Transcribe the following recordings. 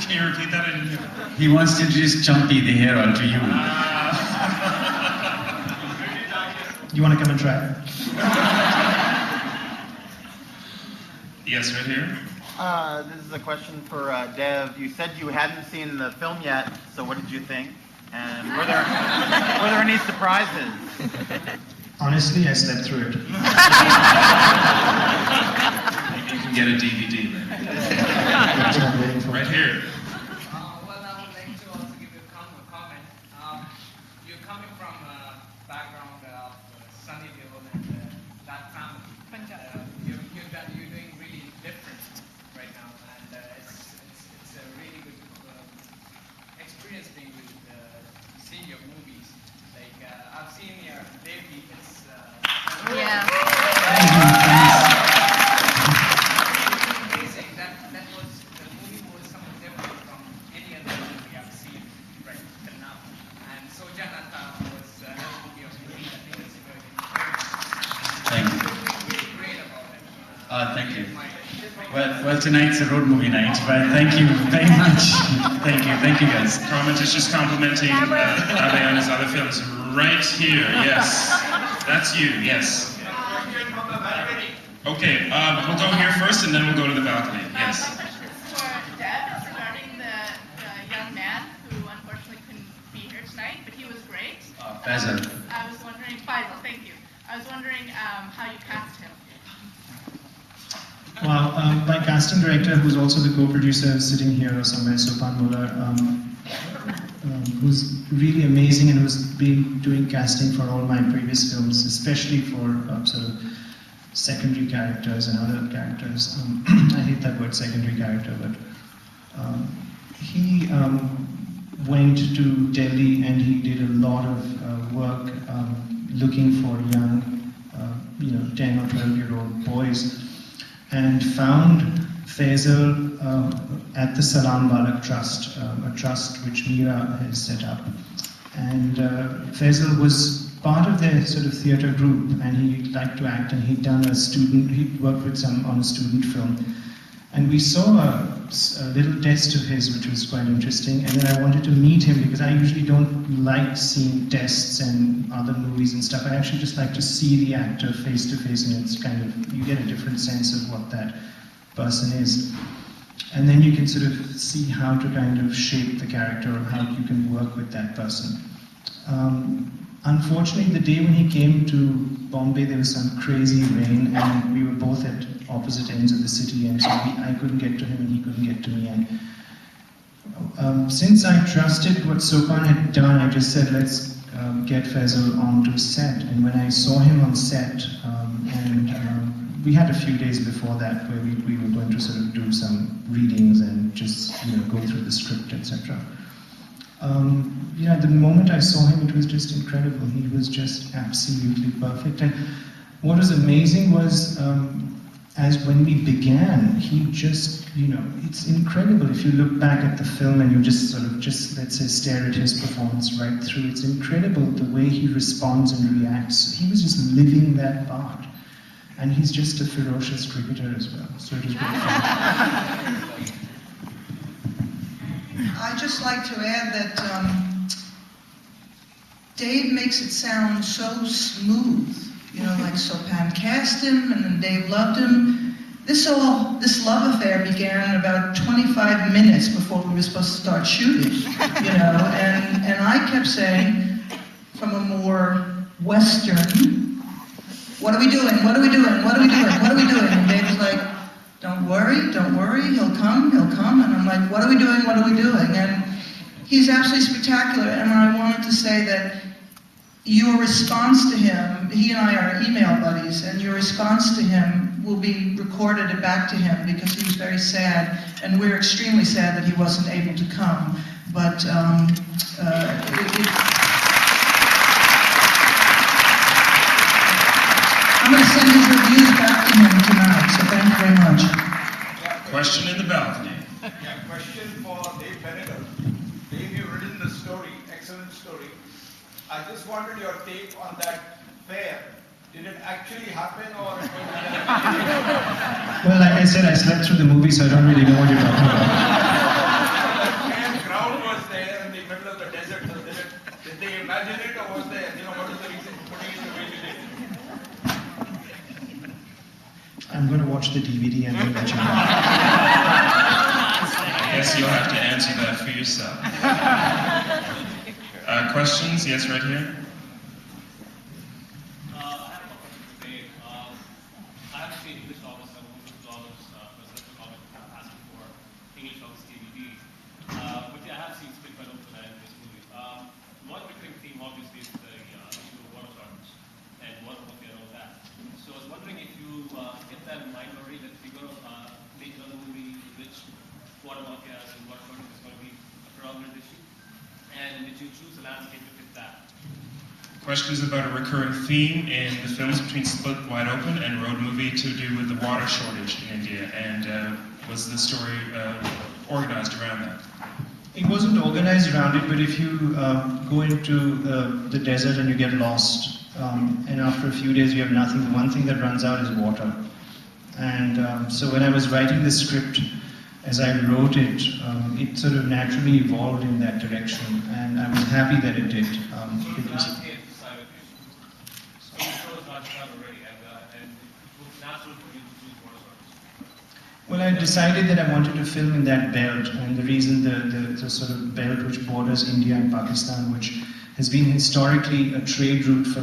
Can you repeat that? I didn't hear that. He wants to introduce Chumpy the hair onto you. You want to come and try? Yes, right here. This is a question for Dev. You said you hadn't seen the film yet, so what did you think? And were there any surprises? Honestly, I slept through it. Maybe you can get a DVD then. That's what I'm waiting for. Right here. Well, I would like to also give you a comment. You're coming from a background of Sunny Deol and that family. You're doing really different right now, and it's a really good experience being with seeing your movies. Like I've seen your baby. It's Yeah. amazing. That was the movie was something different from any other movie I've seen right till now. And Sojanata was another movie of yours. I think it's very Thank you. great about it. Thank you. Well, tonight's a road movie night, but thank you very much. Thank you guys. Comment is just complimenting Abhay on his other films. Right here, yes. That's you, yes. Okay, we'll go here first and then we'll go to the balcony. Yes. My question is for Deb. It's regarding the young man who unfortunately couldn't be here tonight, but he was great. Faisal. I was wondering, Faisal, thank you. I was wondering how you cast him. Well, my casting director, who's also the co-producer, sitting here somewhere, Sopan Muller, who's really amazing and who's been doing casting for all my previous films, especially for sort of secondary characters and other characters. I hate that word secondary character, but he went to Delhi and he did a lot of work looking for young, 10 or 12-year-old boys, and found Faisal at the Salam Balak Trust, a trust which Meera has set up. And Faisal was part of their sort of theatre group, and he liked to act, and he'd worked with on a student film. And we saw a little test of his, which was quite interesting, and then I wanted to meet him, because I usually don't like seeing tests and other movies and stuff. I actually just like to see the actor face to face, and it's kind of, you get a different sense of what that person is. And then you can sort of see how to kind of shape the character, or how you can work with that person. Unfortunately, the day when he came to Bombay, there was some crazy rain, and we were both at opposite ends of the city, and so I couldn't get to him and he couldn't get to me. And since I trusted what Sopan had done, I just said, let's get Faisal onto set. And when I saw him on set, we had a few days before that where we were going to sort of do some readings and just go through the script, etc. The moment I saw him, it was just incredible. He was just absolutely perfect. And what was amazing was, as when we began, he just, it's incredible if you look back at the film and you just let's say, stare at his performance right through. It's incredible the way he responds and reacts. He was just living that part. And he's just a ferocious cricketer as well. So it was really fun. I'd just like to add that Dave makes it sound so smooth, like Sopan cast him and then Dave loved him. This love affair began about 25 minutes before we were supposed to start shooting, and I kept saying, from a more Western, what are we doing? What are we doing? What are we doing? What are we doing? And Dave was like, don't worry, he'll come. And I'm like, what are we doing? What are we doing? And he's absolutely spectacular. And I wanted to say that your response to him, he and I are email buddies, and your response to him will be recorded and back to him, because he was very sad, and we're extremely sad that he wasn't able to come. But I'm going to send his reviews back to him tonight, so thank you very much. Question in the balcony. Yeah, question for Dave Benegal. Dave, you've written the story, excellent story. I just wanted your take on that fair. Did it actually happen, or? Well, like I said, I slept through the movie, so I don't really know what you're talking about. middle of the desert. So did they imagine it, or was there, what is the reason for putting it the way they did? I'm going to watch the DVD and then let you know. I guess you'll have to answer that for yourself. Questions? Yes, right here. I have a question today. I haven't seen English novels, and most of the novels, presidential novels, asking for English novels DVDs. But yeah, I have seen Split by Open and this movie. One recurring theme, obviously, is the issue of water shortage and water mafia and all that. So I was wondering if you get that in mind already, that if you're going to make another movie in which water mafia and water shortage is going to be a predominant issue, and did you choose a landscape to fit that? Questions about a recurring theme in the films between Split Wide Open and Road Movie to do with the water shortage in India, and was the story organized around that? It wasn't organized around it, but if you go into the desert and you get lost, and after a few days you have nothing, the one thing that runs out is water. And so when I was writing the script, as I wrote it, it sort of naturally evolved in that direction, and I was happy that it did. Well, I decided that I wanted to film in that belt, and the reason the sort of belt which borders India and Pakistan, which has been historically a trade route for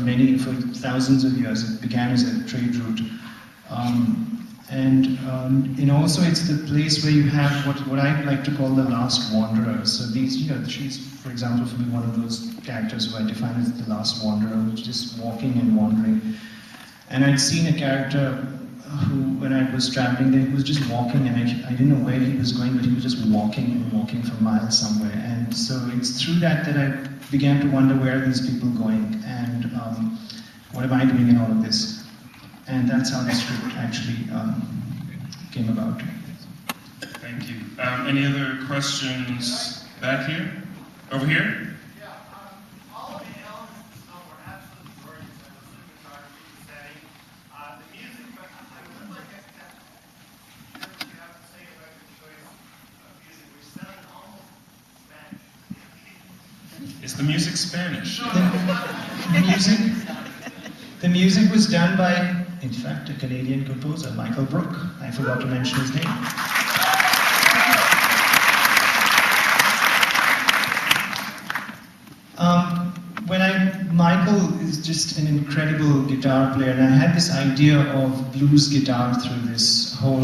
thousands of years. It began as a trade route. And also it's the place where you have what I like to call the last wanderer. So these, she's, for example, for me, one of those characters who I define as the last wanderer, who's just walking and wandering. And I'd seen a character who, when I was traveling there, he was just walking, and I didn't know where he was going, but he was just walking and walking for miles somewhere. And so it's through that I began to wonder, where are these people going, and what am I doing in all of this? And that's how the script actually came about. Thank you. Any other questions back here? Over here? All of the elements of the film were absolutely gorgeous. The cinematography, the setting, the music, but I would like to hear what you have to say about your choice of music, which sounded almost Spanish. Is the music Spanish? The music was done by, in fact, a Canadian composer, Michael Brook. I forgot to mention his name. Michael is just an incredible guitar player, and I had this idea of blues guitar through this whole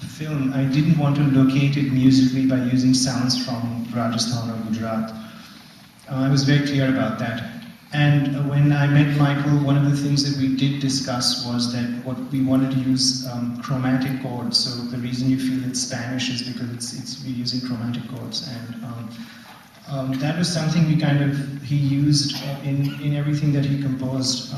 film. I didn't want to locate it musically by using sounds from Rajasthan or Gujarat. I was very clear about that. And when I met Michael, one of the things that we did discuss was that what we wanted to use chromatic chords. So the reason you feel it's Spanish is because we're using chromatic chords, and that was something he used in everything that he composed.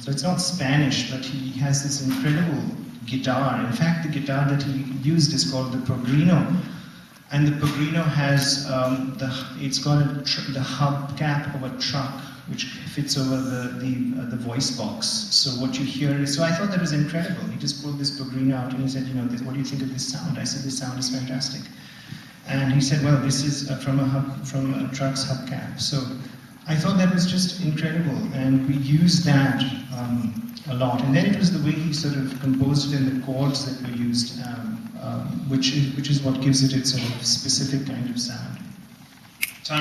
So it's not Spanish, but he has this incredible guitar. In fact, the guitar that he used is called the Progrino. And the Progrino has, it's got the hubcap of a truck, which fits over the voice box. So what you hear is, so I thought that was incredible. He just pulled this Progrino out and he said, what do you think of this sound? I said, this sound is fantastic. And he said, well, this is from a truck's hubcap. So I thought that was just incredible, and we used that a lot. And then it was the way he sort of composed it and the chords that were used, which is what gives it its sort of specific kind of sound.